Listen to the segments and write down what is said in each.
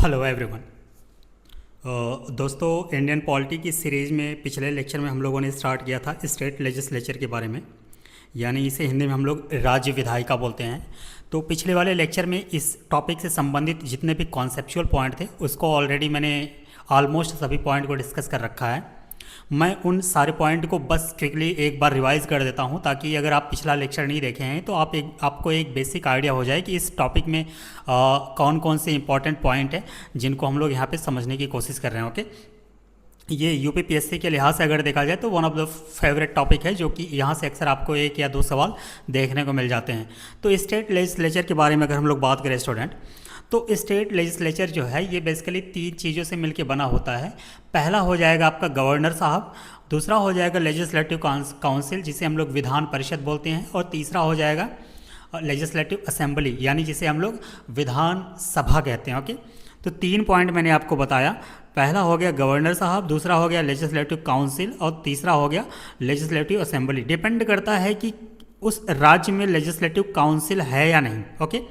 Hello everyone. दोस्तों, Indian polity की series में पिछले लेक्चर में हम लोगों ने स्टार्ट किया था स्टेट लेजिस्लेचर के बारे में, यानी इसे हिंदी में हम लोग राज्य विधायिका बोलते हैं। तो पिछले वाले लेक्चर में इस टॉपिक से संबंधित जितने भी कॉन्सेप्चुअल पॉइंट थे उसको ऑलरेडी मैंने ऑलमोस्ट सभी पॉइंट को डिस्कस कर रखा है। मैं उन सारे पॉइंट को बस क्विकली एक बार रिवाइज कर देता हूं, ताकि अगर आप पिछला लेक्चर नहीं देखे हैं तो आपको एक बेसिक आइडिया हो जाए कि इस टॉपिक में कौन कौन से इंपॉर्टेंट पॉइंट हैं जिनको हम लोग यहाँ पे समझने की कोशिश कर रहे हैं। ओके, ये यूपीपीएससी के लिहाज से अगर देखा जाए तो one of the favourite topic है, जो कि यहाँ से अक्सर आपको एक या दो सवाल देखने को मिल जाते हैं। तो स्टेट लेजिस्लेचर के बारे में अगर हम लोग बात करें स्टूडेंट, तो स्टेट लेजिस्लेचर जो है ये बेसिकली तीन चीज़ों से मिलकर बना होता है। पहला हो जाएगा आपका गवर्नर साहब, दूसरा हो जाएगा लेजिस्लेटिव काउंसिल जिसे हम लोग विधान परिषद बोलते हैं, और तीसरा हो जाएगा लेजिस्लेटिव असेंबली यानी जिसे हम लोग विधान सभा कहते हैं। ओके, तो तीन पॉइंट मैंने आपको बताया। पहला हो गया गवर्नर साहब, दूसरा हो गया लेजिस्लेटिव काउंसिल, और तीसरा हो गया लेजिस्लेटिव असेंबली। डिपेंड करता है कि उस राज्य में लेजिस्लेटिव काउंसिल है या नहीं। ओके,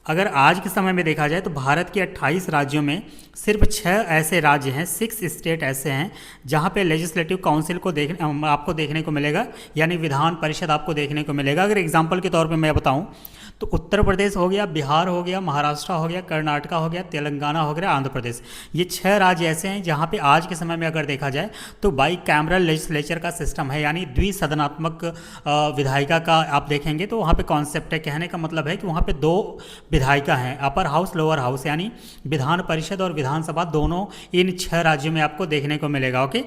अगर आज के समय में देखा जाए तो भारत के 28 राज्यों में सिर्फ 6 ऐसे राज्य हैं, 6 स्टेट ऐसे हैं जहां पे लेजिस्लेटिव काउंसिल को आपको देखने को मिलेगा, यानी विधान परिषद आपको देखने को मिलेगा। अगर एग्जांपल के तौर पे मैं बताऊं तो उत्तर प्रदेश हो गया, बिहार हो गया, महाराष्ट्र हो गया, कर्नाटका हो गया, तेलंगाना हो गया, आंध्र प्रदेश। ये 6 राज्य ऐसे हैं जहाँ पे आज के समय में अगर देखा जाए तो बाई कैमरल लेजिस्लेचर का सिस्टम है, यानी द्विसदनात्मक विधायिका का आप देखेंगे तो वहाँ पे कॉन्सेप्ट है। कहने का मतलब है कि वहाँ पे 2 विधायिका हैं, अपर हाउस लोअर हाउस, यानी विधान परिषद और विधानसभा दोनों इन 6 राज्यों में आपको देखने को मिलेगा। ओके,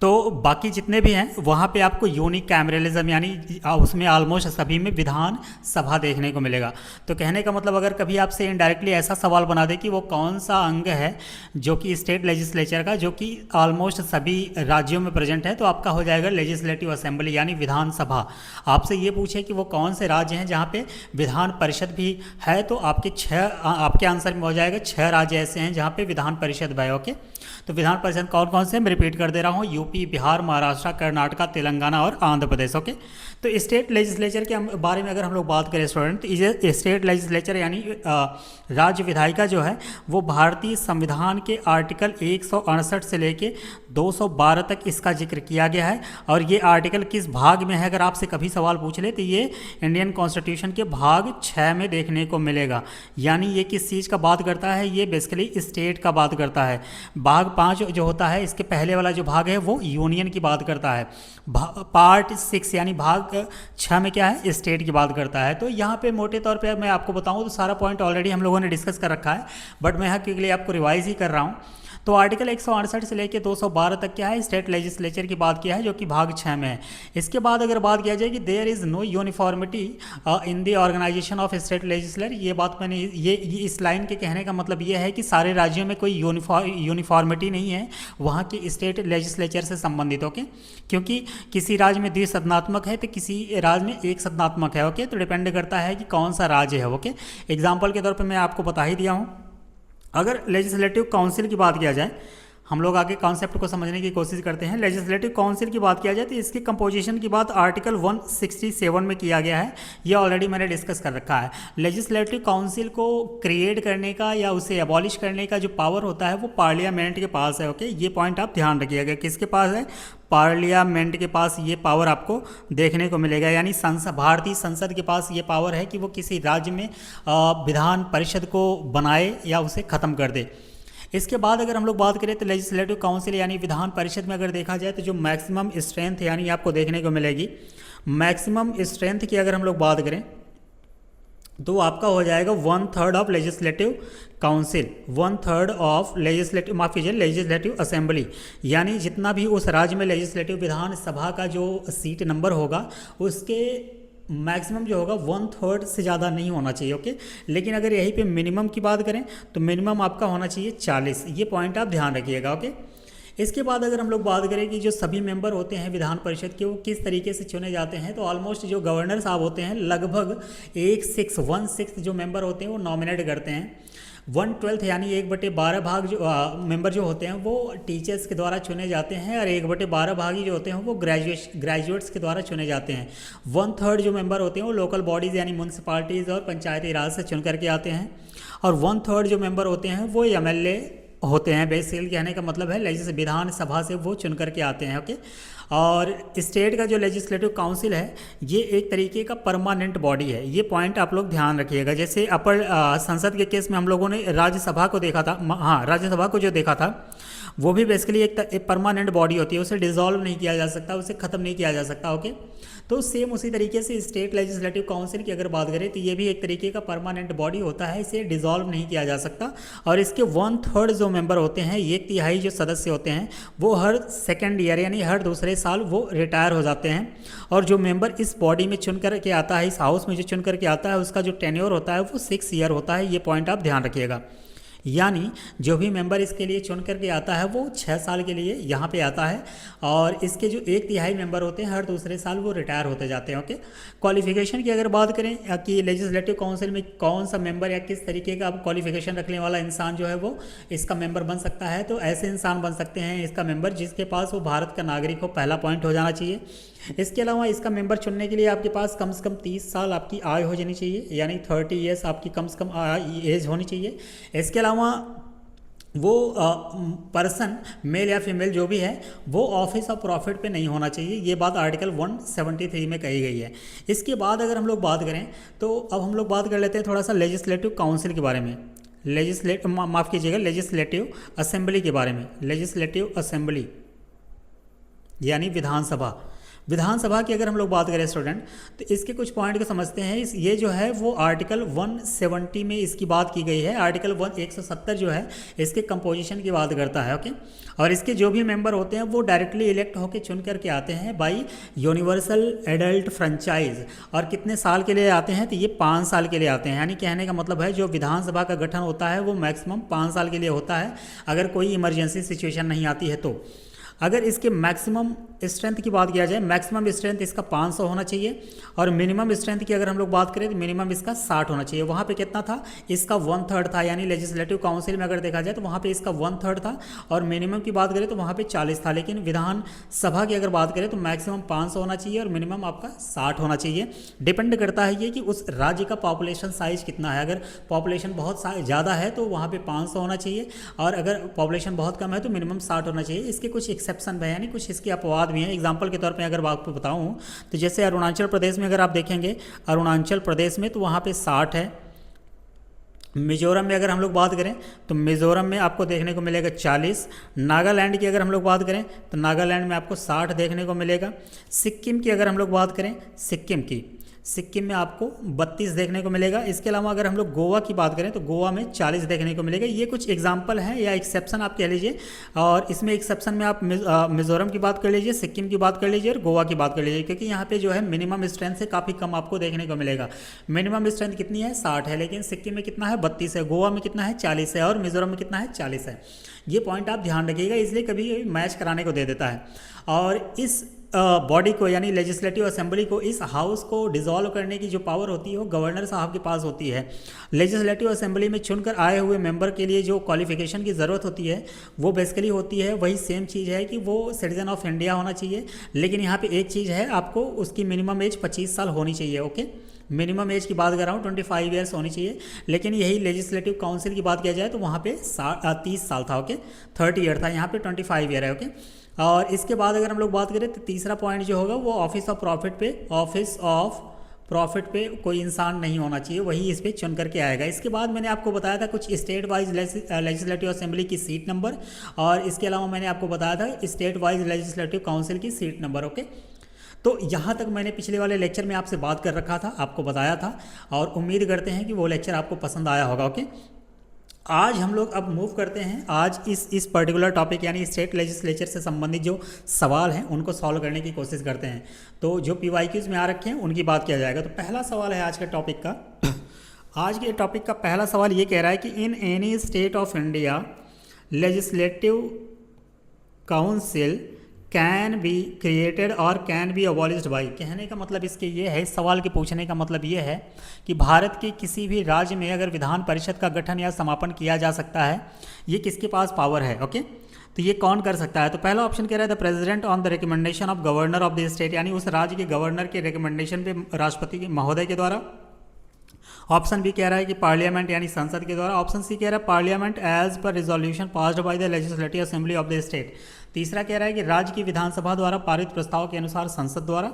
तो बाकी जितने भी हैं वहाँ पे आपको यूनिक कैमरलिज्म यानी उसमें ऑलमोस्ट सभी में विधान सभा देखने को मिलेगा। तो कहने का मतलब अगर कभी आपसे इनडायरेक्टली ऐसा सवाल बना दे कि वो कौन सा अंग है जो कि स्टेट लेजिस्लेचर का जो कि ऑलमोस्ट सभी राज्यों में प्रेजेंट है, तो आपका हो जाएगा लेजिस्लेटिव असेंबली यानी विधान सभा। आपसे ये पूछे कि वो कौन से राज्य हैं जहाँ पे विधान परिषद भी है, तो आपके आंसर में हो जाएगा 6 राज्य ऐसे हैं जहाँ पे विधान परिषद है। ओके, तो विधान परिषद कौन कौन से, मैं रिपीट कर दे रहा हूँ, यूपी, बिहार, महाराष्ट्र, कर्नाटका, तेलंगाना और आंध्र प्रदेश। ओके, तो स्टेट लेजिस्लेचर के बारे में अगर हम लोग बात करें स्टूडेंट, तो स्टेट लेजिस्लेचर यानी राज्य विधायिका जो है वो भारतीय संविधान के आर्टिकल 168 से लेके 212 तक इसका जिक्र किया गया है। और ये आर्टिकल किस भाग में है, अगर आपसे कभी सवाल पूछ ले तो ये इंडियन कॉन्स्टिट्यूशन के भाग 6 में देखने को मिलेगा। यानी ये किस चीज़ का बात करता है, ये बेसिकली स्टेट का बात करता है। भाग 5 जो होता है, इसके पहले वाला जो भाग है वो यूनियन की बात करता है। पार्ट 6 यानी भाग 6 में क्या है, स्टेट की बात करता है। तो यहाँ पे मोटे तौर पे मैं आपको बताऊँ तो सारा पॉइंट ऑलरेडी हम लोगों ने डिस्कस कर रखा है, बट मैं यहाँ के लिए आपको रिवाइज ही कर रहा हूँ। तो आर्टिकल 168 से लेकर 212 तक क्या है, स्टेट लेजिस्लेचर की बात किया है जो कि भाग 6 में है। इसके बाद अगर बात किया जाए कि there is no uniformity in the organisation of state legislature, ये बात मैंने ये इस लाइन के कहने का मतलब ये है कि सारे राज्यों में कोई यूनिफॉर्मिटी नहीं है वहाँ के स्टेट लेजिस्लेचर से संबंधित। ओके, क्योंकि किसी राज्य में द्विसदनात्मक है तो किसी राज्य में एक सदनात्मक है। ओके, तो डिपेंड करता है कि कौन सा राज्य है। ओके, एग्जाम्पल के तौर पर मैं आपको बता ही दिया हूँ। अगर लेजिस्लेटिव काउंसिल की बात किया जाए, हम लोग आगे कॉन्सेप्ट को समझने की कोशिश करते हैं। लेजिस्लेटिव काउंसिल की बात किया जाए तो इसकी कंपोजिशन की बात आर्टिकल 167 में किया गया है, ये ऑलरेडी मैंने डिस्कस कर रखा है। लेजिस्लेटिव काउंसिल को क्रिएट करने का या उसे एबॉलिश करने का जो पावर होता है वो पार्लियामेंट के पास है। ओके, ये पॉइंट आप ध्यान रखिएगा, किसके पास है, पार्लियामेंट के पास ये पावर आपको देखने को मिलेगा। यानी भारतीय संसद के पास ये पावर है कि वो किसी राज्य में विधान परिषद को बनाए या उसे ख़त्म कर दे। इसके बाद अगर हम लोग बात करें तो लेजिस्लेटिव काउंसिल यानी विधान परिषद में अगर देखा जाए तो जो मैक्सिमम स्ट्रेंथ यानी आपको देखने को मिलेगी, मैक्सिमम स्ट्रेंथ की अगर हम लोग बात करें तो आपका हो जाएगा 1/3 of legislative council, 1/3 of legislative, माफ कीजिए, लेजिस्लेटिव असेंबली। यानी जितना भी उस राज्य में लेजिस्लेटिव विधान सभा का जो सीट नंबर होगा उसके मैक्सिमम जो होगा 1/3 से ज़्यादा नहीं होना चाहिए। ओके, लेकिन अगर यहीं पे मिनिमम की बात करें तो मिनिमम आपका होना चाहिए 40। ये पॉइंट आप ध्यान रखिएगा। ओके, इसके बाद अगर हम लोग बात करें कि जो सभी मेंबर होते हैं विधान परिषद के वो किस तरीके से चुने जाते हैं, तो ऑलमोस्ट जो गवर्नर साहब होते हैं लगभग 1/6 जो मेंबर होते हैं वो नॉमिनेट करते हैं। 1/12 यानी 1/12 भाग जो मेंबर जो होते हैं वो टीचर्स के द्वारा चुने जाते हैं, और 1/12 भागी जो होते हैं वो ग्रेजुएट्स के द्वारा चुने जाते हैं। 1/3 जो मेंबर होते हैं वो लोकल बॉडीज़ यानी म्यूनसिपालिटीज़ और पंचायती राज से चुन करके आते हैं, और 1/3 जो मेंबर होते हैं वो MLA होते हैं। बेसिकली कहने का मतलब है विधानसभा से वो चुन करके आते हैं। ओके, और स्टेट का जो लेजिस्लेटिव काउंसिल है ये एक तरीके का परमानेंट बॉडी है, ये पॉइंट आप लोग ध्यान रखिएगा। जैसे अपर संसद के केस में हम लोगों ने राज्यसभा को देखा था, हाँ राज्यसभा को जो देखा था वो भी बेसिकली एक परमानेंट बॉडी होती है, उसे डिसॉल्व नहीं किया जा सकता, उसे ख़त्म नहीं किया जा सकता। ओके, तो सेम उसी तरीके से स्टेट लेजिस्लेटिव काउंसिल की अगर बात करें तो ये भी एक तरीके का परमानेंट बॉडी होता है, इसे डिसॉल्व नहीं किया जा सकता। और इसके 1/3 जो मेंबर होते हैं, 1/3 जो सदस्य होते हैं वो हर सेकेंड ईयर यानी हर दूसरे साल वो रिटायर हो जाते हैं। और जो मेंबर इस बॉडी में चुन करके आता है, इस हाउस में जो चुन करके आता है, उसका जो टेन्योर होता है वो 6 ईयर होता है। ये पॉइंट आप ध्यान रखिएगा। यानी जो भी मेंबर इसके लिए चुन करके आता है वो 6 साल के लिए यहाँ पे आता है, और इसके जो 1/3 मेंबर होते हैं हर दूसरे साल वो रिटायर होते जाते हैं। ओके, क्वालिफिकेशन की अगर बात करें कि लेजिस्लेटिव काउंसिल में कौन सा मेंबर या किस तरीके का क्वालिफिकेशन रखने वाला इंसान जो है वो इसका मेंबर बन सकता है, तो ऐसे इंसान बन सकते हैं इसका मेंबर जिसके पास वो भारत का नागरिक हो, पहला पॉइंट हो जाना चाहिए। इसके अलावा इसका मेंबर चुनने के लिए आपके पास कम से कम 30 साल आपकी आयु हो जानी चाहिए, यानी 30 ईयर्स आपकी कम से कम एज होनी चाहिए। इसके अलावा वो पर्सन मेल या फीमेल जो भी है वो ऑफिस ऑफ प्रॉफिट पे नहीं होना चाहिए, ये बात आर्टिकल 173 में कही गई है। इसके बाद अगर हम लोग बात करें तो अब हम लोग बात कर लेते हैं थोड़ा सा लेजिस्लेटिव काउंसिल के बारे में, माफ़ कीजिएगा लेजिस्लेटिव असेंबली के बारे में। लेजिस्लेटिव असेंबली यानी विधानसभा की अगर हम लोग बात करें स्टूडेंट, तो इसके कुछ पॉइंट को समझते हैं। ये जो है वो आर्टिकल 170 में इसकी बात की गई है। आर्टिकल 170 जो है इसके कंपोजिशन की बात करता है। ओके, और इसके जो भी मेंबर होते हैं वो डायरेक्टली इलेक्ट होकर चुन करके आते हैं बाई यूनिवर्सल एडल्ट फ्रेंचाइज। और कितने साल के लिए आते हैं, तो ये 5 साल के लिए आते हैं। यानी कहने का मतलब है जो विधानसभा का गठन होता है वो मैक्सिमम 5 साल के लिए होता है, अगर कोई इमरजेंसी सिचुएशन नहीं आती है तो। अगर इसके मैक्सिमम स्ट्रेंथ की बात किया जाए, मैक्सिमम स्ट्रेंथ इसका 500 होना चाहिए, और मिनिमम स्ट्रेंथ की अगर हम लोग बात करें तो मिनिमम इसका 60 होना चाहिए। वहाँ पे कितना था, इसका 1/3 था, यानी लेजिस्लेटिव काउंसिल में अगर देखा जाए तो वहाँ पे इसका 1/3 था, और मिनिमम की बात करें तो वहाँ पे 40 था। लेकिन विधानसभा की अगर बात करें तो मैक्सिमम 500 होना चाहिए और मिनिमम आपका 60 होना चाहिए। डिपेंड करता है ये कि उस राज्य का पॉपुलेशन साइज कितना है। अगर पॉपुलेशन बहुत ज़्यादा है तो वहाँ पे 500 होना चाहिए, और अगर पॉपुलेशन बहुत कम है तो मिनिमम 60 होना चाहिए। इसके कुछ एक्सेप्शन है, यानी कुछ इसके अपवाद भी हैं। एग्जाम्पल के तौर पे अगर आपको बताऊं तो जैसे अरुणाचल प्रदेश में अगर आप देखेंगे, अरुणाचल प्रदेश में तो वहाँ पे 60 है। मिजोरम में अगर हम लोग बात करें तो मिजोरम में आपको देखने को मिलेगा 40। नागालैंड की अगर हम लोग बात करें तो नागालैंड में आपको 60 देखने को मिलेगा। सिक्किम की अगर हम लोग बात करें, सिक्किम में आपको 32 देखने को मिलेगा। इसके अलावा अगर हम लोग गोवा की बात करें तो गोवा में 40 देखने को मिलेगा। ये कुछ एग्जाम्पल हैं या एक्सेप्शन आप कह लीजिए, और इसमें एक्सेप्शन में आप मिजोरम की बात कर लीजिए, सिक्किम की बात कर लीजिए और गोवा की बात कर लीजिए, क्योंकि यहाँ पे जो है मिनिमम स्ट्रेंथ से काफ़ी कम आपको देखने को मिलेगा। मिनिमम स्ट्रेंथ कितनी है, 60 है, लेकिन सिक्किम में कितना है, 32 है, गोवा में कितना है, 40 है, और मिजोरम में कितना है, 40 है। ये पॉइंट आप ध्यान रखिएगा, इसलिए कभी मैच कराने को दे देता है। और इस बॉडी को यानी लेजिस्लेटिव असेंबली को, इस हाउस को डिसॉल्व करने की जो पावर होती है वो गवर्नर साहब के पास होती है। लेजिस्लेटिव असेंबली में चुनकर आए हुए मेंबर के लिए जो क्वालिफिकेशन की ज़रूरत होती है वो बेसिकली होती है वही सेम चीज़ है कि वो सिटीजन ऑफ इंडिया होना चाहिए। लेकिन यहाँ पे एक चीज़ है, आपको उसकी मिनिमम एज 25 साल होनी चाहिए। ओके, मिनिमम एज की बात कर रहा हूँ, 25 ईयर्स होनी चाहिए। लेकिन यही लेजिस्लेटिव काउंसिल की बात किया जाए तो वहाँ पे 30 साल था। ओके, 30 ईयर था, यहाँ पे 25 ईयर है। ओके, और इसके बाद अगर हम लोग बात करें तो तीसरा पॉइंट जो होगा वो ऑफिस ऑफ प्रॉफिट पे कोई इंसान नहीं होना चाहिए, वही इस पर चुन करके आएगा। इसके बाद मैंने आपको बताया था कुछ स्टेट वाइज लेजिस्लेटिव असेंबली की सीट नंबर, और इसके अलावा मैंने आपको बताया था स्टेट वाइज लेजिस्लेटिव काउंसिल की सीट नंबर। ओके, तो यहाँ तक मैंने पिछले वाले लेक्चर में आपसे बात कर रखा था, आपको बताया था, और उम्मीद करते हैं कि वो लेक्चर आपको पसंद आया होगा। ओके, आज हम लोग अब मूव करते हैं, आज इस पर्टिकुलर टॉपिक यानी स्टेट लेजिस्लेचर से संबंधित जो सवाल हैं उनको सॉल्व करने की कोशिश करते हैं। तो जो PYQs में आ रखे हैं उनकी बात किया जाएगा। तो पहला सवाल है आज के टॉपिक का, आज के टॉपिक का पहला सवाल ये कह रहा है कि in any state of India legislative council can be created और कैन बी अबॉलिश्ड बाई। कहने का मतलब इसके ये है, इस सवाल के पूछने का मतलब ये है कि भारत के किसी भी राज्य में अगर विधान परिषद का गठन या समापन किया जा सकता है, ये किसके पास पावर है। ओके, तो ये कौन कर सकता है। तो पहला ऑप्शन कह रहा है the president on the recommendation of governor of the state, यानी उस राज्य के गवर्नर के रिकमेंडेशन पे राष्ट्रपति महोदय के द्वारा। ऑप्शन बी कह रहा है कि पार्लियामेंट यानी संसद के द्वारा। ऑप्शन सी कह रहा है parliament as per resolution passed by the legislative assembly of the state. तीसरा कह रहा है कि राज्य की विधानसभा द्वारा पारित प्रस्ताव के अनुसार संसद द्वारा।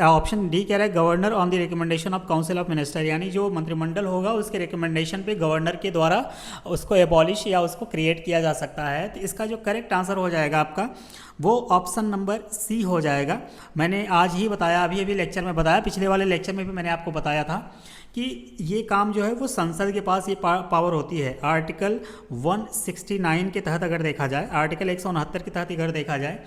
ऑप्शन डी कह रहा है governor on the recommendation of council of minister, यानी जो मंत्रिमंडल होगा उसके रिकमेंडेशन पे गवर्नर के द्वारा उसको एबॉलिश या उसको क्रिएट किया जा सकता है। तो इसका जो करेक्ट आंसर हो जाएगा आपका वो ऑप्शन नंबर सी हो जाएगा। मैंने आज ही बताया, अभी अभी लेक्चर में बताया, पिछले वाले लेक्चर में भी मैंने आपको बताया था कि ये काम जो है वो संसद के पास ये पावर होती है। आर्टिकल 169 के तहत अगर देखा जाए, आर्टिकल 169 के तहत अगर देखा जाए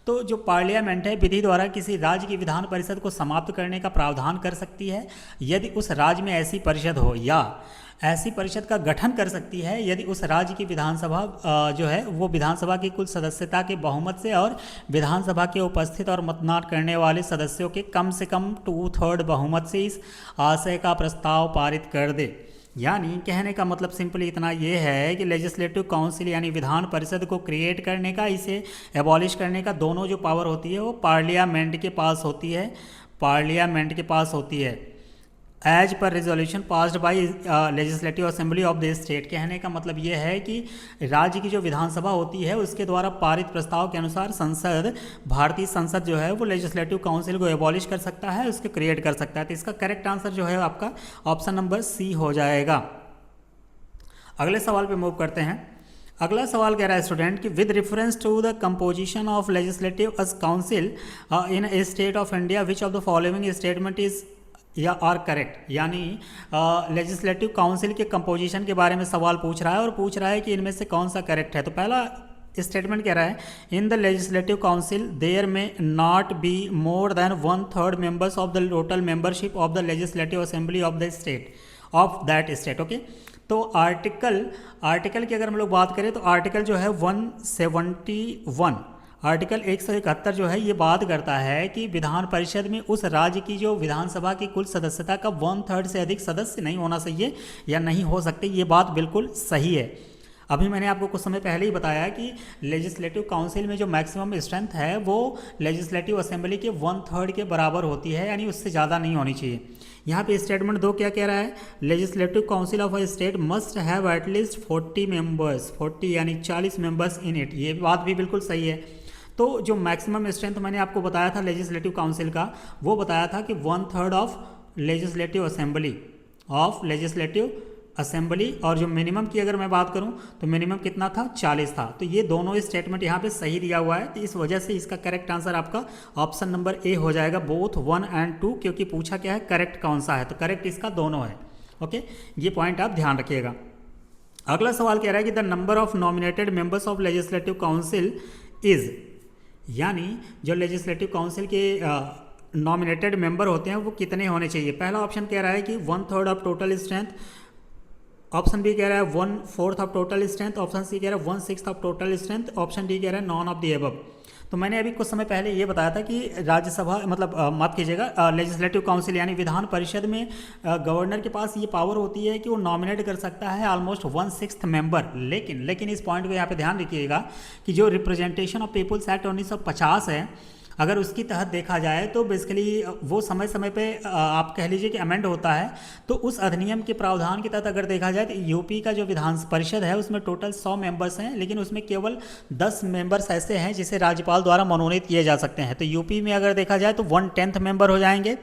तो जो पार्लियामेंट है विधि द्वारा किसी राज्य की विधान परिषद को समाप्त करने का प्रावधान कर सकती है यदि उस राज्य में ऐसी परिषद हो, या ऐसी परिषद का गठन कर सकती है यदि उस राज्य की विधानसभा जो है वो विधानसभा की कुल सदस्यता के बहुमत से और विधानसभा के उपस्थित और मतदान करने वाले सदस्यों के कम से कम 2/3 बहुमत से इस आशय का प्रस्ताव पारित कर दे। यानी कहने का मतलब सिंपली इतना ये है कि लेजिस्लेटिव काउंसिल यानी विधान परिषद को क्रिएट करने का, इसे एबॉलिश करने का दोनों जो पावर होती है वो पार्लियामेंट के पास होती है, पार्लियामेंट के पास होती है as per resolution passed by legislative assembly of the state. कहने का मतलब ये है कि राज्य की जो विधानसभा होती है उसके द्वारा पारित प्रस्ताव के अनुसार संसद, भारतीय संसद जो है वो लेजिस्लेटिव काउंसिल को एबॉलिश कर सकता है, उसको क्रिएट कर सकता है। तो इसका करेक्ट आंसर जो है आपका ऑप्शन नंबर सी हो जाएगा। अगले सवाल पे मूव करते हैं। अगला सवाल कह रहा है स्टूडेंट कि with reference to the composition of legislative council in a state of India which of the following statement is या आर करेक्ट। यानी लेजिस्लेटिव काउंसिल के कंपोजिशन के बारे में सवाल पूछ रहा है और पूछ रहा है कि इनमें से कौन सा करेक्ट है। तो पहला स्टेटमेंट कह रहा है in the legislative council there may not be more than 1/3 members of the total membership of the legislative assembly of the state of that state. Okay, तो आर्टिकल की अगर हम लोग बात करें तो आर्टिकल जो है 171, आर्टिकल 171 जो है ये बात करता है कि विधान परिषद में उस राज्य की जो विधानसभा की कुल सदस्यता का 1/3 से अधिक सदस्य नहीं होना चाहिए या नहीं हो सकते। ये बात बिल्कुल सही है। अभी मैंने आपको कुछ समय पहले ही बताया कि लेजिस्लेटिव काउंसिल में जो मैक्सिमम स्ट्रेंथ है वो लेजिस्लेटिव असेंबली के 1/3 के बराबर होती है, यानी उससे ज़्यादा नहीं होनी चाहिए। यहाँ पे स्टेटमेंट 2 क्या कह रहा है, legislative council of a state must have at least 40 members, 40 यानी 40 मेंबर्स इन इट। ये बात भी बिल्कुल सही है। तो जो मैक्सिमम स्ट्रेंथ मैंने आपको बताया था लेजिस्लेटिव काउंसिल का, वो बताया था कि 1/3 ऑफ लेजिस्लेटिव असेंबली और जो मिनिमम की अगर मैं बात करूं तो मिनिमम कितना था, 40 था। तो ये दोनों स्टेटमेंट यहाँ पे सही दिया हुआ है, तो इस वजह से इसका करेक्ट आंसर आपका ऑप्शन नंबर ए हो जाएगा, बोथ 1 और 2, क्योंकि पूछा क्या है करेक्ट कौन सा है, तो करेक्ट इसका दोनों है। ओके, ये पॉइंट आप ध्यान रखिएगा। अगला सवाल कह रहा है कि the number of nominated members of legislative council is, यानी जो लेजिस्लेटिव काउंसिल के नॉमिनेटेड मेंबर होते हैं वो कितने होने चाहिए। पहला ऑप्शन कह रहा है कि 1/3 of total strength, option B कह रहा है 1/4 of total strength, option C कह रहा है 1/6 of total strength, option D कह रहा है नॉन ऑफ द एबव। तो मैंने अभी कुछ समय पहले ये बताया था कि राज्यसभा मतलब माफ कीजिएगा, लेजिस्लेटिव काउंसिल यानी विधान परिषद में गवर्नर के पास ये पावर होती है कि वो नॉमिनेट कर सकता है ऑलमोस्ट 1/6 मेंबर। लेकिन इस पॉइंट को यहाँ पे ध्यान रखिएगा कि जो रिप्रेजेंटेशन ऑफ पीपुल्स एक्ट 1950 है, अगर उसकी तहत देखा जाए तो बेसिकली वो समय समय पे आप कह लीजिए कि अमेंड होता है। तो उस अधिनियम के प्रावधान के तहत अगर देखा जाए तो यूपी का जो विधान परिषद है उसमें टोटल 100 मेंबर्स हैं, लेकिन उसमें केवल 10 मेंबर्स ऐसे हैं जिसे राज्यपाल द्वारा मनोनीत किए जा सकते हैं। तो यूपी में अगर देखा जाए तो 1/10 मेंबर हो जाएंगे।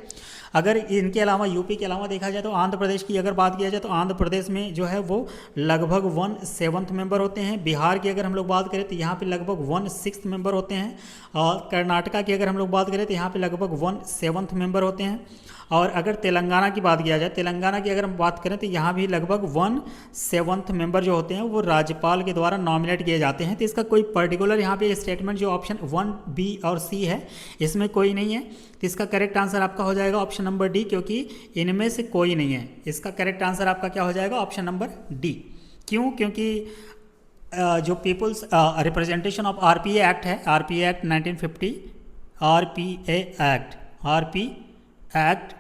अगर इनके अलावा यूपी के अलावा देखा जाए तो आंध्र प्रदेश की अगर बात किया जाए तो आंध्र प्रदेश में जो है वो लगभग 1/7 मेंबर होते हैं। बिहार की अगर हम लोग बात करें तो यहाँ पे लगभग 1/6 मेंबर होते हैं। और कर्नाटका की अगर हम लोग बात करें तो यहाँ पे लगभग 1/7 मेंबर होते हैं। और अगर तेलंगाना की बात किया जाए, तेलंगाना की अगर हम बात करें तो यहाँ भी लगभग 1/7 मेंबर जो होते हैं वो राज्यपाल के द्वारा नॉमिनेट किए जाते हैं। तो इसका कोई पर्टिकुलर यहाँ पे स्टेटमेंट जो ऑप्शन 1, बी और सी है इसमें कोई नहीं है। तो इसका करेक्ट आंसर आपका हो जाएगा ऑप्शन नंबर डी, क्योंकि इनमें से कोई नहीं है। इसका करेक्ट आंसर आपका क्या हो जाएगा, ऑप्शन नंबर डी। क्यों? क्योंकि जो peoples representation of RPA act है, RPA act 1950, RPA act, RP act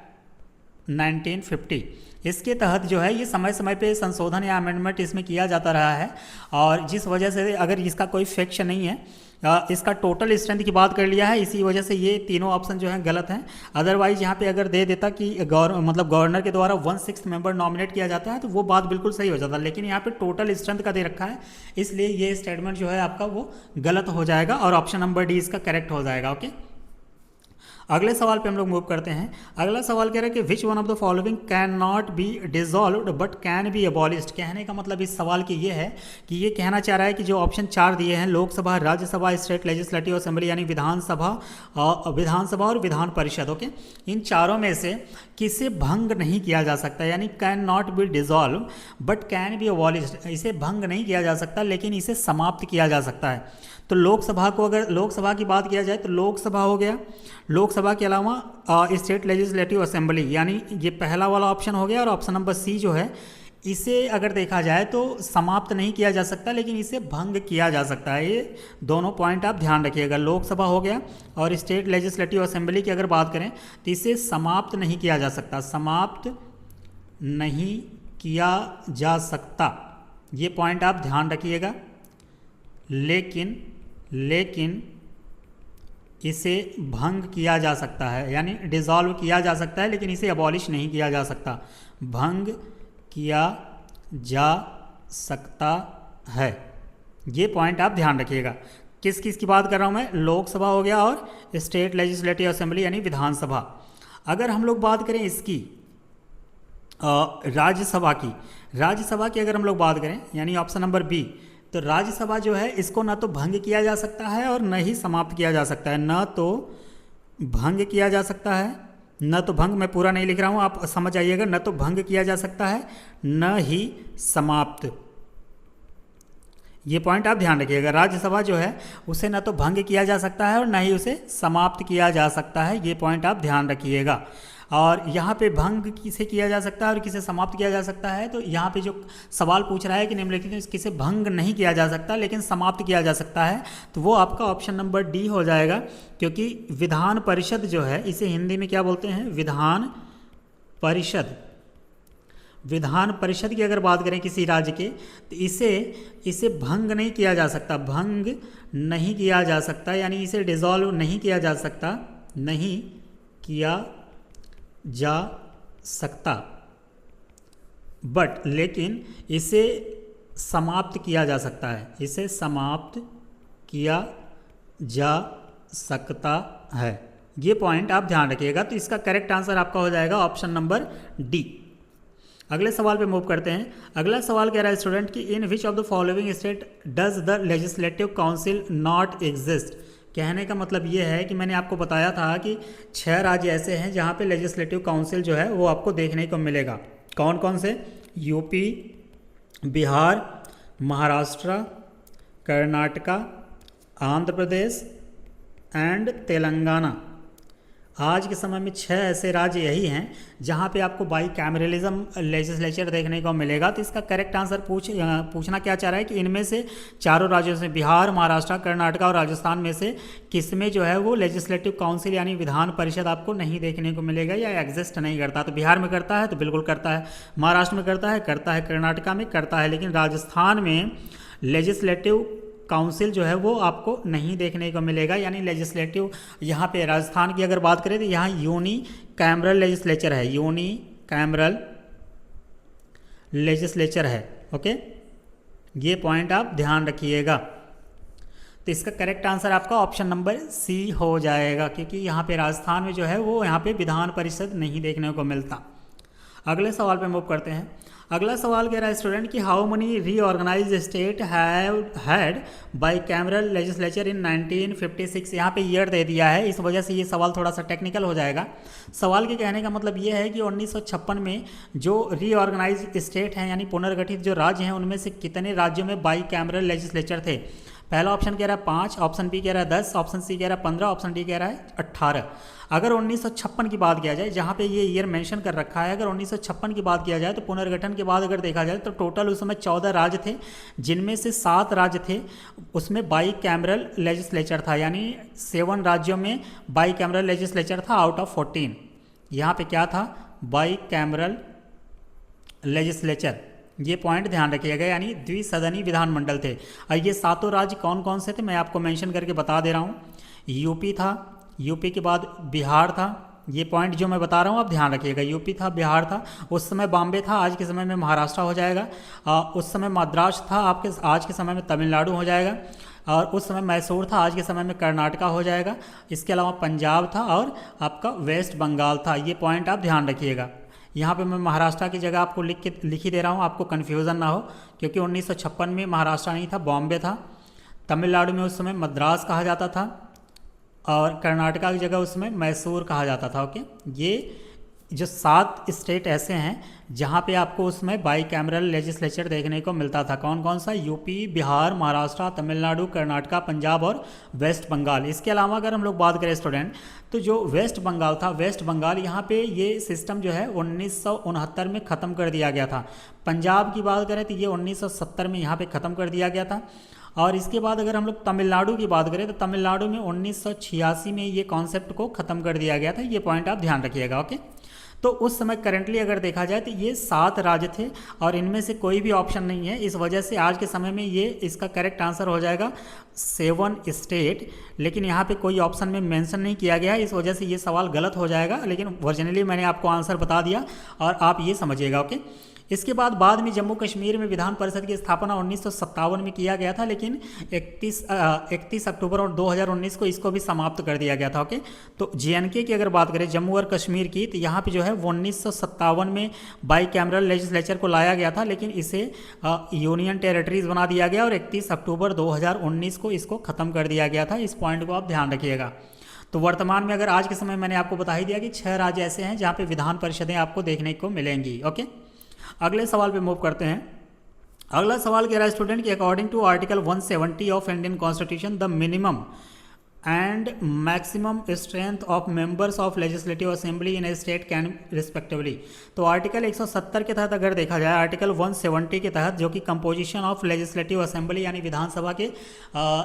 1950, इसके तहत जो है ये समय समय पे संशोधन या अमेंडमेंट इसमें किया जाता रहा है। और जिस वजह से अगर इसका कोई फिक्स नहीं है, इसका टोटल स्ट्रेंथ की बात कर लिया है, इसी वजह से ये तीनों ऑप्शन जो हैं गलत हैं। अदरवाइज यहाँ पे अगर दे देता कि गवर्नर के द्वारा 1/6 मेंबर नॉमिनेट किया जाता है तो वो बात बिल्कुल सही हो जाता, लेकिन यहाँ पे टोटल स्ट्रेंथ का दे रखा है, इसलिए ये स्टेटमेंट जो है आपका वो गलत हो जाएगा और ऑप्शन नंबर डी इसका करेक्ट हो जाएगा। ओके, अगले सवाल पे हम लोग मूव करते हैं। अगला सवाल कह रहा है कि which one of the following can not be dissolved but can be abolished. कहने का मतलब इस सवाल की ये है कि ये कहना चाह रहा है कि जो ऑप्शन 4 दिए हैं, Lok Sabha, Rajya Sabha, state legislative assembly यानी विधानसभा और विधान परिषद, ओके, इन चारों में से किसे भंग नहीं किया जा सकता, यानी can not be dissolve but can be abolished, इसे भंग नहीं किया जा सकता लेकिन इसे समाप्त किया जा सकता है। तो लोकसभा को, अगर लोकसभा की बात किया जाए तो लोकसभा हो गया, लोकसभा के अलावा स्टेट लेजिस्लेटिव असेंबली, यानी ये पहला वाला ऑप्शन हो गया। और ऑप्शन नंबर सी जो है, इसे अगर देखा जाए तो समाप्त नहीं किया जा सकता लेकिन इसे भंग किया जा सकता है। ये दोनों पॉइंट आप ध्यान रखिएगा, लोकसभा हो गया और स्टेट लेजिस्लेटिव असेंबली की अगर बात करें तो इसे समाप्त नहीं किया जा सकता, समाप्त नहीं किया जा सकता, ये पॉइंट आप ध्यान रखिएगा। लेकिन इसे भंग किया जा सकता है, यानी डिसॉल्व किया जा सकता है लेकिन इसे अबॉलिश नहीं किया जा सकता, भंग किया जा सकता है। ये पॉइंट आप ध्यान रखिएगा। किस किस की बात कर रहा हूँ मैं, लोकसभा हो गया और स्टेट लेजिस्लेटिव असेंबली यानी विधानसभा। अगर हम लोग बात करें इसकी राज्यसभा की अगर हम लोग बात करें यानी ऑप्शन नंबर बी, तो राज्यसभा जो है इसको ना तो भंग किया जा सकता है और न ही समाप्त किया जा सकता है। न तो भंग किया जा सकता है, न तो भंग, मैं पूरा नहीं लिख रहा हूँ, आप समझ आइएगा, न तो भंग किया जा सकता है न ही समाप्त, ये पॉइंट आप ध्यान रखिएगा। राज्यसभा जो है उसे न तो भंग किया जा सकता है और न ही उसे समाप्त किया जा सकता है, ये पॉइंट आप ध्यान रखिएगा। और यहाँ पे भंग किसे किया जा सकता है और किसे समाप्त किया जा सकता है, तो यहाँ पे जो सवाल पूछ रहा है कि निम्नलिखित में किसे भंग नहीं किया जा सकता लेकिन समाप्त किया जा सकता है, तो वो आपका ऑप्शन नंबर डी हो जाएगा। क्योंकि विधान परिषद जो है इसे हिंदी में क्या बोलते हैं, विधान परिषद। विधान परिषद की अगर बात करें किसी राज्य के, तो इसे भंग नहीं किया जा सकता, भंग नहीं किया जा सकता, यानी इसे डिसॉल्व नहीं किया जा सकता, नहीं किया जा सकता, बट लेकिन इसे समाप्त किया जा सकता है, इसे समाप्त किया जा सकता है, ये पॉइंट आप ध्यान रखिएगा। तो इसका करेक्ट आंसर आपका हो जाएगा ऑप्शन नंबर डी। अगले सवाल पे मूव करते हैं। अगला सवाल कह रहा है स्टूडेंट कि in which of the following state does the legislative council not exist. कहने का मतलब ये है कि मैंने आपको बताया था कि 6 राज्य ऐसे हैं जहाँ पे लेजिस्लेटिव काउंसिल जो है वो आपको देखने को मिलेगा। कौन कौन से, यूपी, बिहार, महाराष्ट्र, कर्नाटका, आंध्र प्रदेश एंड तेलंगाना। आज के समय में 6 ऐसे राज्य यही हैं जहाँ पे आपको बाई कैमरलिज्म लेजिस्लेचर देखने को मिलेगा। तो इसका करेक्ट आंसर पूछना क्या चाह रहा है कि इनमें से चारों राज्यों से, बिहार, महाराष्ट्र, कर्नाटका और राजस्थान में से किसमें जो है वो लेजिस्लेटिव काउंसिल यानी विधान परिषद आपको नहीं देखने को मिलेगा या एग्जिस्ट नहीं करता। तो बिहार में करता है तो बिल्कुल करता है, महाराष्ट्र में करता है, कर्नाटका में करता है, लेकिन राजस्थान में लेजिस्लेटिव काउंसिल जो है वो आपको नहीं देखने को मिलेगा। यानी लेजिस्लेटिव, यहाँ पे राजस्थान की अगर बात करें तो यहाँ यूनी कैमरल लेजिस्लेचर है, यूनी कैमरल लेजिस्लेचर है। ओके, ये पॉइंट आप ध्यान रखिएगा। तो इसका करेक्ट आंसर आपका ऑप्शन नंबर सी हो जाएगा, क्योंकि यहाँ पे राजस्थान में जो है वो यहाँ पे विधान परिषद नहीं देखने को मिलता। अगले सवाल पे मूव करते हैं। अगला सवाल कह रहा है स्टूडेंट कि how many reorganise state have had bicameral legislature in 1956। यहाँ पे ईयर दे दिया है, इस वजह से ये सवाल थोड़ा सा टेक्निकल हो जाएगा। सवाल के कहने का मतलब ये है कि 1956 में जो रीऑर्गेनाइज स्टेट हैं यानी पुनर्गठित जो राज्य हैं उनमें से कितने राज्यों में बाई कैमरल लेजिस्लेचर थे। पहला ऑप्शन कह रहा है 5, ऑप्शन बी कह रहा है 10, ऑप्शन सी कह रहा है 15, ऑप्शन डी कह रहा है 18। अगर 1956 की बात किया जाए, जहाँ पे ये ईयर मेंशन कर रखा है, अगर 1956 की बात किया जाए तो पुनर्गठन के बाद अगर देखा जाए तो टोटल उस समय 14 राज्य थे, जिनमें से 7 राज्य थे उसमें बाई कैमरल लेजिस्लेचर था, यानी 7 राज्यों में बाई कैमरल लेजिस्लेचर था आउट ऑफ 14। यहाँ पे क्या था, बाई कैमरल लेजिस्लेचर, ये पॉइंट ध्यान रखिएगा, यानी द्विसदनी विधानमंडल थे। और ये 7 राज्य कौन कौन से थे मैं आपको मेंशन करके बता दे रहा हूँ। यूपी था, यूपी के बाद बिहार था, ये पॉइंट जो मैं बता रहा हूँ आप ध्यान रखिएगा, यूपी था, बिहार था, उस समय बॉम्बे था, आज के समय में महाराष्ट्र हो जाएगा, उस समय मद्रास था, आपके आज के समय में तमिलनाडु हो जाएगा, और उस समय मैसूर था, आज के समय में कर्नाटका हो जाएगा, इसके अलावा पंजाब था और आपका वेस्ट बंगाल था। ये पॉइंट आप ध्यान रखिएगा। यहाँ पे मैं महाराष्ट्र की जगह आपको लिख ही दे रहा हूँ, आपको कन्फ्यूज़न ना हो, क्योंकि 1956 में महाराष्ट्र नहीं था, बॉम्बे था। तमिलनाडु में उस समय मद्रास कहा जाता था, और कर्नाटका की जगह उसमें मैसूर कहा जाता था। ओके, ये जो 7 स्टेट ऐसे हैं जहाँ पे आपको उसमें बाई कैमरल लेजिस्लेचर देखने को मिलता था। कौन कौन सा, यूपी, बिहार, महाराष्ट्र, तमिलनाडु, कर्नाटका, पंजाब और वेस्ट बंगाल। इसके अलावा अगर हम लोग बात करें स्टूडेंट, तो जो वेस्ट बंगाल था, वेस्ट बंगाल यहाँ पे ये सिस्टम जो है 1969 में ख़त्म कर दिया गया था। पंजाब की बात करें तो ये 1970 में यहाँ पे ख़त्म कर दिया गया था। और इसके बाद अगर हम लोग तमिलनाडु की बात करें तो तमिलनाडु में 1986 में ये कॉन्सेप्ट को ख़त्म कर दिया गया था। ये पॉइंट आप ध्यान रखिएगा। ओके, तो उस समय करंटली अगर देखा जाए तो ये 7 राज्य थे और इनमें से कोई भी ऑप्शन नहीं है। इस वजह से आज के समय में ये इसका करेक्ट आंसर हो जाएगा 7 स्टेट, लेकिन यहाँ पे कोई ऑप्शन में मेंशन नहीं किया गया है, इस वजह से ये सवाल गलत हो जाएगा। लेकिन ओरिजिनली मैंने आपको आंसर बता दिया और आप ये समझिएगा। ओके, इसके बाद में जम्मू कश्मीर में विधान परिषद की स्थापना 1957 में किया गया था, लेकिन 31 अक्टूबर और 2019 को इसको भी समाप्त कर दिया गया था। ओके, तो JNK की अगर बात करें, जम्मू और कश्मीर की, तो यहाँ पे जो है वो 1957 में बाई कैमरल लेजिस्लेचर को लाया गया था, लेकिन इसे यूनियन टेरिटरीज बना दिया गया और 31 अक्टूबर 2019 को इसको ख़त्म कर दिया गया था। इस पॉइंट को आप ध्यान रखिएगा। तो वर्तमान में अगर आज के समय मैंने आपको बता ही दिया कि 6 राज्य ऐसे हैं जहाँ पे विधान परिषदें आपको देखने को मिलेंगी। ओके, अगले सवाल पे मूव करते हैं। अगला सवाल कह रहा है स्टूडेंट कि according to article 170 of Indian constitution the minimum and maximum strength of members of legislative assembly in a state can respectively. तो आर्टिकल 170 के तहत अगर देखा जाए, आर्टिकल 170 के तहत जो कि कंपोजिशन ऑफ लेजिस्लेटिव असेंबली यानी विधानसभा के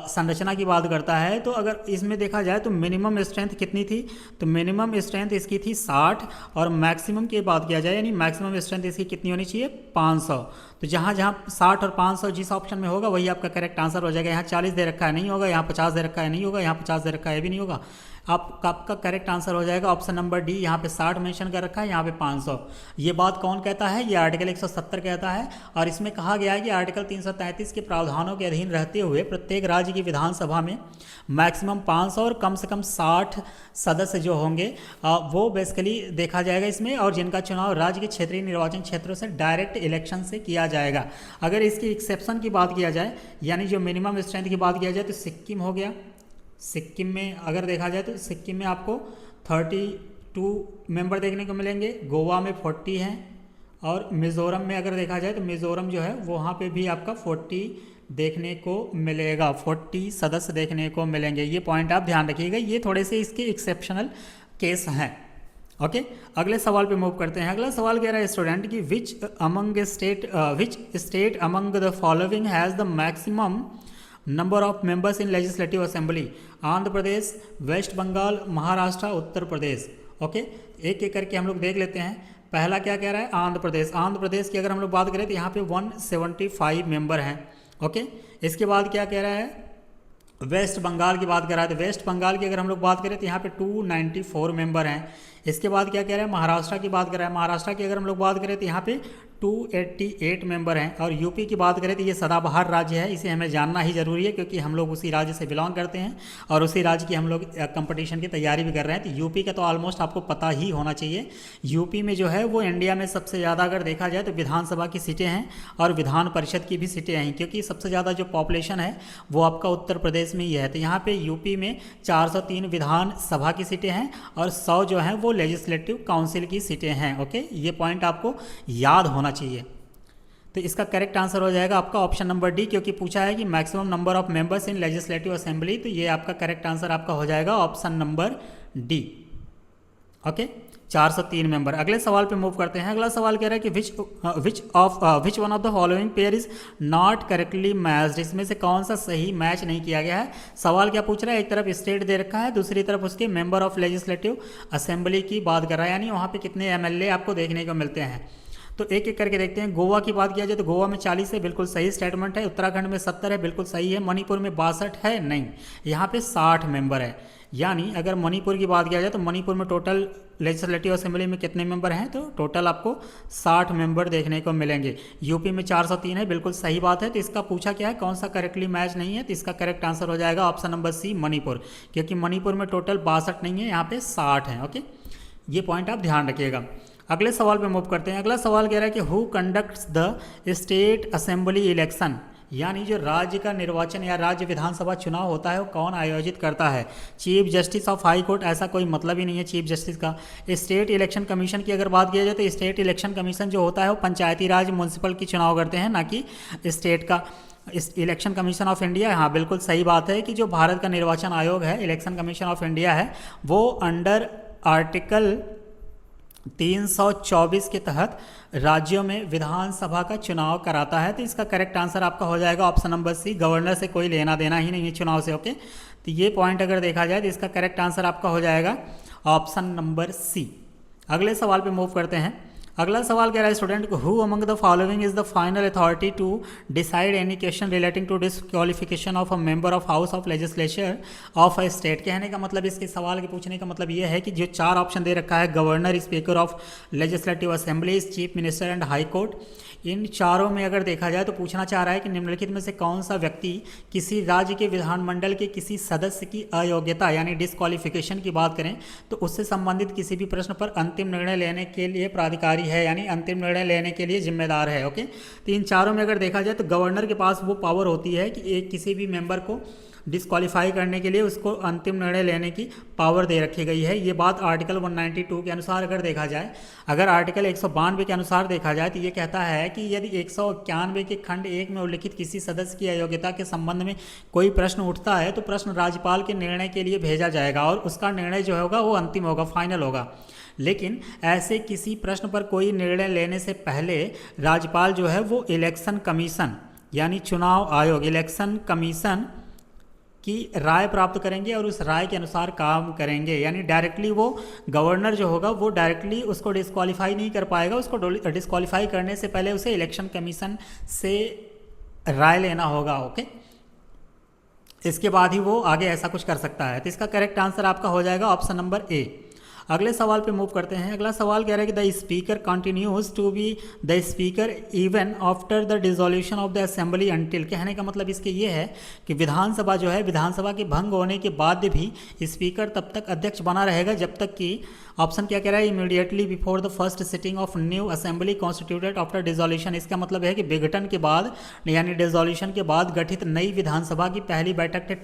संरचना की बात करता है, तो अगर इसमें देखा जाए तो मिनिमम स्ट्रेंथ कितनी थी, तो मिनिमम स्ट्रेंथ इसकी थी 60 और मैक्सिमम की बात किया जाए यानी मैक्सिमम स्ट्रेंथ इसकी कितनी होनी चाहिए, 500। तो जहाँ 60 और 500 जिस ऑप्शन में होगा वही आपका करेक्ट आंसर हो जाएगा। यहाँ 40 दे रखा है नहीं होगा, यहाँ 50 दे रखा है नहीं होगा, यहाँ 50 दे रखा है भी नहीं होगा। आपका करेक्ट आंसर हो जाएगा ऑप्शन नंबर डी। यहाँ पे 60 मेंशन कर रखा है, यहाँ पे 500। ये बात कौन कहता है, ये आर्टिकल 170 कहता है। और इसमें कहा गया है कि आर्टिकल 333 के प्रावधानों के अधीन रहते हुए प्रत्येक राज्य की विधानसभा में मैक्सिमम 500 और कम से कम 60 सदस्य जो होंगे वो बेसिकली देखा जाएगा इसमें, और जिनका चुनाव राज्य के क्षेत्रीय निर्वाचन क्षेत्रों से डायरेक्ट इलेक्शन से किया जाएगा। अगर इसकी एक्सेप्शन की बात किया जाए, यानी जो मिनिमम स्ट्रेंथ की बात किया जाए, तो सिक्किम हो गया। सिक्किम में अगर देखा जाए तो सिक्किम में आपको 32 मेंबर देखने को मिलेंगे, गोवा में 40 हैं, और मिज़ोरम में अगर देखा जाए तो मिज़ोरम जो है वहाँ पे भी आपका 40 देखने को मिलेगा, 40 सदस्य देखने को मिलेंगे। ये पॉइंट आप ध्यान रखिएगा, ये थोड़े से इसके एक्सेप्शनल केस हैं। ओके, अगले सवाल पे मूव करते हैं। अगला सवाल कह रहा है स्टूडेंट कि which state among the following has the maximum number of members in legislative assembly, Andhra Pradesh, West Bengal, Maharashtra, Uttar Pradesh. Okay, एक एक करके हम लोग देख लेते हैं। पहला क्या कह रहा है, आंध्र प्रदेश। आंध्र प्रदेश की अगर हम लोग बात करें तो यहाँ पे 175 मेंबर हैं। ओके, इसके बाद क्या कह रहा है, वेस्ट बंगाल की बात कर रहा है, तो वेस्ट बंगाल की अगर हम लोग बात करें तो यहाँ पे 294 मेंबर हैं। इसके बाद क्या कह रहा है, महाराष्ट्र की बात कर रहा है। महाराष्ट्र की अगर हम लोग बात करें तो यहाँ पे 288 मेंबर हैं। और यूपी की बात करें तो ये सदाबहार राज्य है, इसे हमें जानना ही जरूरी है क्योंकि हम लोग उसी राज्य से बिलोंग करते हैं और उसी राज्य की हम लोग कंपटीशन की तैयारी भी कर रहे हैं। तो यूपी का तो ऑलमोस्ट आपको पता ही होना चाहिए। यूपी में जो है वो इंडिया में सबसे ज़्यादा अगर देखा जाए तो विधानसभा की सीटें हैं और विधान परिषद की भी सीटें हैं, क्योंकि सबसे ज़्यादा जो पॉपुलेशन है वो आपका उत्तर प्रदेश में ही है। तो यहाँ पे यूपी में 403 विधानसभा की सीटें हैं और 100 जो हैं वो लेजिस्लेटिव काउंसिल की सीटें हैं। ओके, ये पॉइंट आपको याद होना चाहिए। तो इसका करेक्ट आंसर हो जाएगा आपका ऑप्शन नंबर डी, क्योंकि पूछा है कि maximum number of members in legislative assembly, तो ये आपका करेक्ट आंसर आपका हो जाएगा option number D. Okay, 403 member. अगले सवाल पे मूव करते हैं। अगला सवाल कह रहा है कि which one of the following pair is not correctly matched, इसमें से कौन सा सही मैच नहीं किया गया है। सवाल क्या पूछ रहा है, एक तरफ स्टेट दे रखा है, दूसरी तरफ उसके मेंबर ऑफ लेजिस्लेटिव असेंबली की बात कर रहा है, यानी वहाँ पे कितने एमएलए आपको देखने को मिलते हैं। तो एक एक करके देखते हैं। गोवा की बात किया जाए तो गोवा में 40 है, बिल्कुल सही स्टेटमेंट है। उत्तराखंड में 70 है, बिल्कुल सही है। मणिपुर में 62 है, नहीं, यहाँ पे 60 मेंबर है। यानी अगर मणिपुर की बात किया जाए तो मणिपुर में टोटल लेजिस्लेटिव असेंबली में कितने मेंबर हैं, तो टोटल आपको 60 मेंबर देखने को मिलेंगे। यूपी में 403 है, बिल्कुल सही बात है। तो इसका पूछा क्या है, कौन सा करेक्टली मैच नहीं है, तो इसका करेक्ट आंसर हो जाएगा ऑप्शन नंबर सी, मणिपुर, क्योंकि मणिपुर में टोटल 62 नहीं है, यहाँ पे 60 है। ओके, ये पॉइंट आप ध्यान रखिएगा। अगले सवाल पे मूव करते हैं। अगला सवाल कह रहा है कि who conducts the state assembly election, यानी जो राज्य का निर्वाचन या राज्य विधानसभा चुनाव होता है वो कौन आयोजित करता है। Chief justice of high court, ऐसा कोई मतलब ही नहीं है चीफ जस्टिस का। स्टेट इलेक्शन कमीशन की अगर बात किया जाए तो स्टेट इलेक्शन कमीशन जो होता है वो पंचायती राज म्यूनसिपल की चुनाव करते हैं, ना कि स्टेट का। इस इलेक्शन कमीशन ऑफ इंडिया, हाँ बिल्कुल सही बात है कि जो भारत का निर्वाचन आयोग है, इलेक्शन कमीशन ऑफ इंडिया है, वो अंडर आर्टिकल 324 के तहत राज्यों में विधानसभा का चुनाव कराता है। तो इसका करेक्ट आंसर आपका हो जाएगा ऑप्शन नंबर सी, गवर्नर से कोई लेना देना ही नहीं है चुनाव से। ओके, तो ये पॉइंट अगर देखा जाए तो इसका करेक्ट आंसर आपका हो जाएगा ऑप्शन नंबर सी। अगले सवाल पे मूव करते हैं। अगला सवाल कह रहा है स्टूडेंट को, who among the following is the final authority to decide any question relating to disqualification of a member of house of legislature of a state. कहने का मतलब, इसके सवाल के पूछने का मतलब ये है कि जो 4 ऑप्शन दे रखा है, governor, speaker of legislative assembly, chief minister and high court, इन चारों में अगर देखा जाए तो पूछना चाह रहा है कि निम्नलिखित में से कौन सा व्यक्ति किसी राज्य के विधानमंडल के किसी सदस्य की अयोग्यता यानी डिसक्वालिफिकेशन की बात करें तो उससे संबंधित किसी भी प्रश्न पर अंतिम निर्णय लेने के लिए प्राधिकारी है, यानी अंतिम निर्णय लेने के लिए जिम्मेदार है। ओके, तो इन चारों में अगर देखा जाए तो गवर्नर के पास वो पावर होती है कि एक किसी भी मेंबर को डिस्क्वालीफाई करने के लिए उसको अंतिम निर्णय लेने की पावर दे रखी गई है। ये बात आर्टिकल 192 के अनुसार अगर देखा जाए, अगर आर्टिकल 192 के अनुसार देखा जाए तो ये कहता है कि यदि 191 के खंड 1 में उल्लिखित किसी सदस्य की अयोग्यता के संबंध में कोई प्रश्न उठता है तो प्रश्न राज्यपाल के निर्णय के लिए भेजा जाएगा और उसका निर्णय जो होगा वो अंतिम होगा, फाइनल होगा। लेकिन ऐसे किसी प्रश्न पर कोई निर्णय लेने से पहले राज्यपाल जो है वो इलेक्शन कमीशन यानी चुनाव आयोग, इलेक्शन कमीशन की राय प्राप्त करेंगे और उस राय के अनुसार काम करेंगे। यानी डायरेक्टली वो गवर्नर जो होगा वो डायरेक्टली उसको डिस्क्वालीफाई नहीं कर पाएगा, उसको डिस्क्वालीफाई करने से पहले उसे इलेक्शन कमीशन से राय लेना होगा। ओके, इसके बाद ही वो आगे ऐसा कुछ कर सकता है। तो इसका करेक्ट आंसर आपका हो जाएगा ऑप्शन नंबर ए। अगले सवाल पे मूव करते हैं। अगला सवाल कह रहा है कि the speaker continues to be the speaker even after the dissolution of the assembly until. कहने का मतलब इसके ये है कि विधानसभा जो है, विधानसभा के भंग होने के बाद भी स्पीकर तब तक अध्यक्ष बना रहेगा जब तक कि ऑप्शन क्या कह रहा है, immediately before the first sitting of new assembly constituted after dissolution. इसका मतलब है कि विघटन के बाद यानी डिसोल्यूशन के बाद गठित नई विधानसभा की पहली बैठक के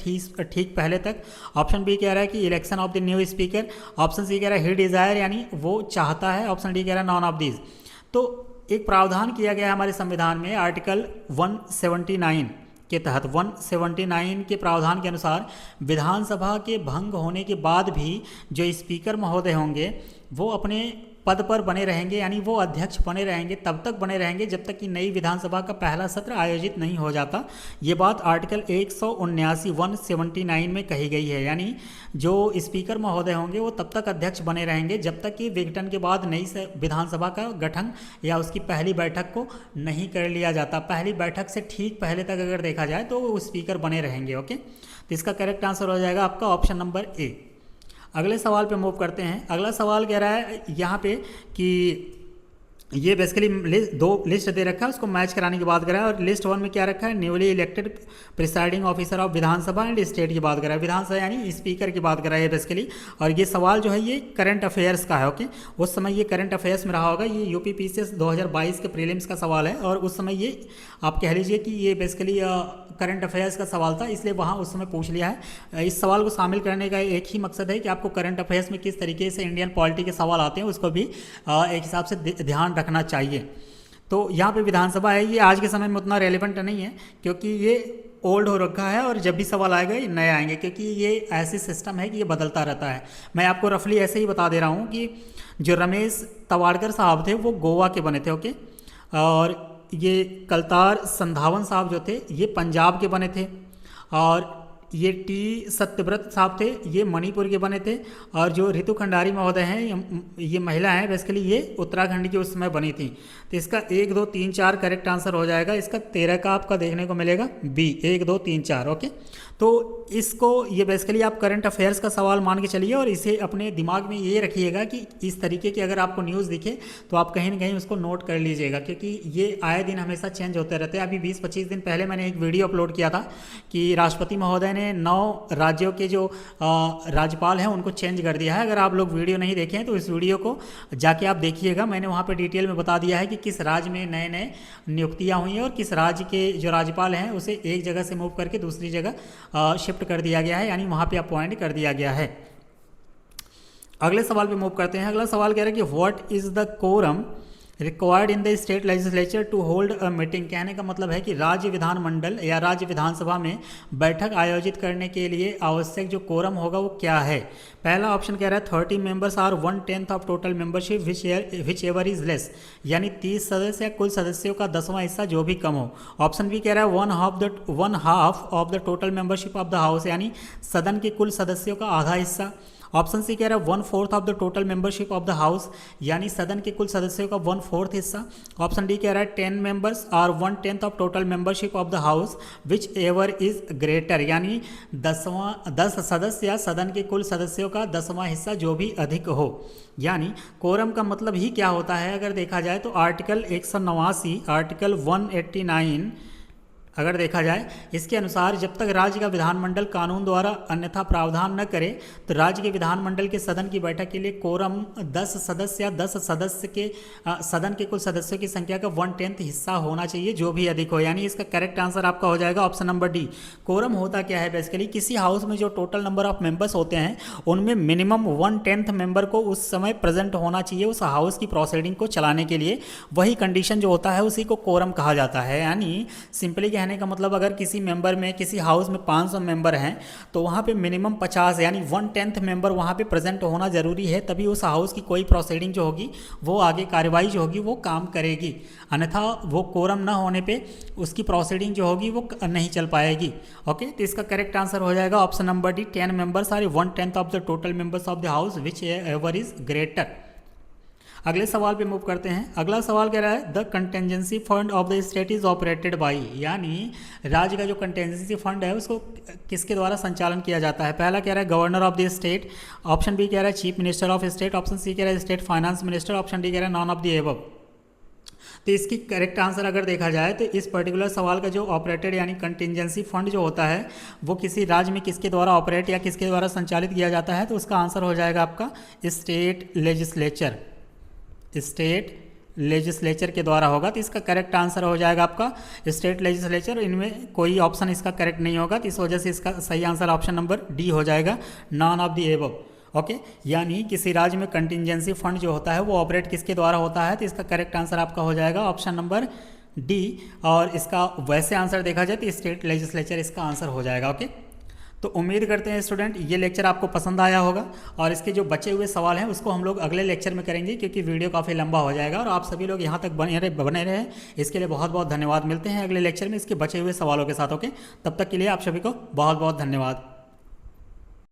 ठीक पहले तक। ऑप्शन बी कह रहा है कि election of the new speaker. Option C कह रहा है ही डिजायर यानी वो चाहता है। ऑप्शन डी कह रहा है नॉन ऑफ दीज। तो एक प्रावधान किया गया है हमारे संविधान में आर्टिकल 179 के तहत, 179 के प्रावधान के अनुसार विधानसभा के भंग होने के बाद भी जो स्पीकर महोदय होंगे वो अपने पद पर बने रहेंगे, यानी वो अध्यक्ष बने रहेंगे, तब तक बने रहेंगे जब तक कि नई विधानसभा का पहला सत्र आयोजित नहीं हो जाता। ये बात आर्टिकल 179 में कही गई है। यानी जो स्पीकर महोदय होंगे वो तब तक अध्यक्ष बने रहेंगे जब तक कि विघटन के बाद नई विधानसभा का गठन या उसकी पहली बैठक को नहीं कर लिया जाता। पहली बैठक से ठीक पहले तक अगर देखा जाए तो वो स्पीकर बने रहेंगे। ओके, तो इसका करेक्ट आंसर हो जाएगा आपका ऑप्शन नंबर ए। अगले सवाल पे मूव करते हैं। अगला सवाल कह रहा है यहाँ पे कि ये बेसिकली दो लिस्ट दे रखा है, उसको मैच कराने की बात कर रहा है। और लिस्ट 1 में क्या रखा है, newly elected presiding officer of Vidhan Sabha and state की बात कर रहा है, विधानसभा यानी स्पीकर की बात कर रहा है बेसिकली। और ये सवाल जो है ये करंट अफेयर्स का है। ओके, उस समय ये करंट अफेयर्स में रहा होगा, ये यूपी पीसीएस 2022 के प्रीलिम्स का सवाल है और उस समय ये आप कह लीजिए कि ये बेसिकली करंट अफेयर्स का सवाल था, इसलिए वहाँ उस समय पूछ लिया है। इस सवाल को शामिल करने का एक ही मकसद है कि आपको करंट अफेयर्स में किस तरीके से इंडियन पॉलिटी के सवाल आते हैं उसको भी एक हिसाब से ध्यान रखना चाहिए। तो यहाँ पे विधानसभा है, ये आज के समय में उतना रेलिवेंट नहीं है क्योंकि ये ओल्ड हो रखा है और जब भी सवाल आएगा ये नए आएंगे, क्योंकि ये ऐसी सिस्टम है कि ये बदलता रहता है। मैं आपको रफली ऐसे ही बता दे रहा हूँ कि जो रमेश तवाड़कर साहब थे वो गोवा के बने थे, ओके, और ये कलतार संधावन साहब जो थे ये पंजाब के बने थे, और ये टी सत्यव्रत साहब थे ये मणिपुर के बने थे, और जो रितु खंडारी महोदय हैं ये महिला हैं बेसिकली, ये उत्तराखंड की उस समय बनी थी। तो इसका 1 2 3 4 करेक्ट आंसर हो जाएगा। इसका 13 का आपका देखने को मिलेगा बी, 1 2 3 4, ओके। तो इसको ये बेसिकली आप करंट अफेयर्स का सवाल मान के चलिए और इसे अपने दिमाग में ये रखिएगा कि इस तरीके की अगर आपको न्यूज़ दिखे तो आप कहीं ना कहीं उसको नोट कर लीजिएगा, क्योंकि ये आए दिन हमेशा चेंज होते रहते हैं। अभी 20-25 दिन पहले मैंने एक वीडियो अपलोड किया था कि राष्ट्रपति महोदय ने 9 राज्यों के जो राज्यपाल हैं उनको चेंज कर दिया है। अगर आप लोग वीडियो नहीं देखे हैं तो इस वीडियो को जाके आप देखिएगा, मैंने वहाँ पर डिटेल में बता दिया है कि किस राज्य में नए नए नियुक्तियाँ हुई हैं और किस राज्य के जो राज्यपाल हैं उसे एक जगह से मूव करके दूसरी जगह शिफ्ट कर दिया गया है, यानी वहाँ पे अपॉइंट कर दिया गया है। अगले सवाल पे मूव करते हैं। अगला सवाल कह रहा है कि what is the quorum required in the state legislature to hold a meeting. कहने का मतलब है कि राज्य विधानमंडल या राज्य विधानसभा में बैठक आयोजित करने के लिए आवश्यक जो कोरम होगा वो क्या है। पहला ऑप्शन कह रहा है 30 members are 1/10 of total membership whichever is less, यानी 30 सदस्य या कुल सदस्यों का 10वां हिस्सा जो भी कम हो। ऑप्शन बी कह रहा है 1/2 of the total membership of the house, यानी सदन के कुल सदस्यों का आधा हिस्सा। ऑप्शन सी कह रहा है 1/4 of the total membership of the house, यानी सदन के कुल सदस्यों का 1/4 हिस्सा। ऑप्शन डी कह रहा है 10 members are 1/10 of total membership of the house whichever is greater, यानी 10 सदस्य या सदन के कुल सदस्यों का 10वां हिस्सा जो भी अधिक हो। यानी कोरम का मतलब ही क्या होता है अगर देखा जाए तो आर्टिकल 189 आर्टिकल 189 अगर देखा जाए इसके अनुसार जब तक राज्य का विधानमंडल कानून द्वारा अन्यथा प्रावधान न करे तो राज्य के विधानमंडल के सदन की बैठक के लिए कोरम 10 सदस्य या 10 सदस्य के सदन के कुल सदस्यों की संख्या का 1/10 हिस्सा होना चाहिए जो भी अधिक हो। यानी इसका करेक्ट आंसर आपका हो जाएगा ऑप्शन नंबर डी। कोरम होता क्या है बेसिकली, किसी हाउस में जो टोटल नंबर ऑफ मेंबर्स होते हैं उनमें मिनिमम 1/10 मेंबर को उस समय प्रेजेंट होना चाहिए उस हाउस की प्रोसीडिंग को चलाने के लिए। वही कंडीशन जो होता है उसी को कोरम कहा जाता है। यानी सिंपली कहने का मतलब अगर किसी मेंबर में किसी हाउस में 500 मेंबर हैं तो वहाँ पे मिनिमम 50 यानी 1/10 मेंबर वहाँ पे प्रेजेंट होना ज़रूरी है, तभी उस हाउस की कोई प्रोसीडिंग जो होगी वो आगे कार्रवाई जो होगी वो काम करेगी। अन्यथा वो कोरम ना होने पे उसकी प्रोसीडिंग जो होगी वो नहीं चल पाएगी। ओके, तो इसका करेक्ट आंसर हो जाएगा option number D. 10 members are 1/10 of the total members of the house whichever is greater. अगले सवाल पे मूव करते हैं। अगला सवाल कह रहा है the contingency fund of the state is operated by, यानी राज्य का जो कंटेंजेंसी फंड है उसको किसके द्वारा संचालन किया जाता है। पहला कह रहा है governor of the state, option B कह रहा है chief minister of state, option C कह रहा है state finance minister, option D कह रहा है नॉन ऑफ द एबव। तो इसकी करेक्ट आंसर अगर देखा जाए तो इस पर्टिकुलर सवाल का जो ऑपरेटेड यानी कंटिजेंसी फंड जो होता है वो किसी राज्य में किसके द्वारा ऑपरेट या किसके द्वारा संचालित किया जाता है, तो उसका आंसर हो जाएगा आपका स्टेट लेजिस्लेचर, स्टेट लेजिस्लेचर के द्वारा होगा। तो इसका करेक्ट आंसर हो जाएगा आपका स्टेट लेजिस्लेचर। इनमें कोई ऑप्शन इसका करेक्ट नहीं होगा, तो इस वजह से इसका सही आंसर ऑप्शन नंबर डी हो जाएगा, none of the above. Okay, यानी किसी राज्य में कंटिजेंसी फंड जो होता है वो ऑपरेट किसके द्वारा होता है, तो इसका करेक्ट आंसर आपका हो जाएगा ऑप्शन नंबर डी। और इसका वैसे आंसर देखा जाए तो स्टेट लेजिस्लेचर इसका आंसर हो जाएगा। ओके, तो उम्मीद करते हैं स्टूडेंट ये लेक्चर आपको पसंद आया होगा और इसके जो बचे हुए सवाल हैं उसको हम लोग अगले लेक्चर में करेंगे क्योंकि वीडियो काफ़ी लंबा हो जाएगा। और आप सभी लोग यहाँ तक बने रहे इसके लिए बहुत बहुत धन्यवाद। मिलते हैं अगले लेक्चर में इसके बचे हुए सवालों के साथ। ओके, तब तक के लिए आप सभी को बहुत बहुत धन्यवाद।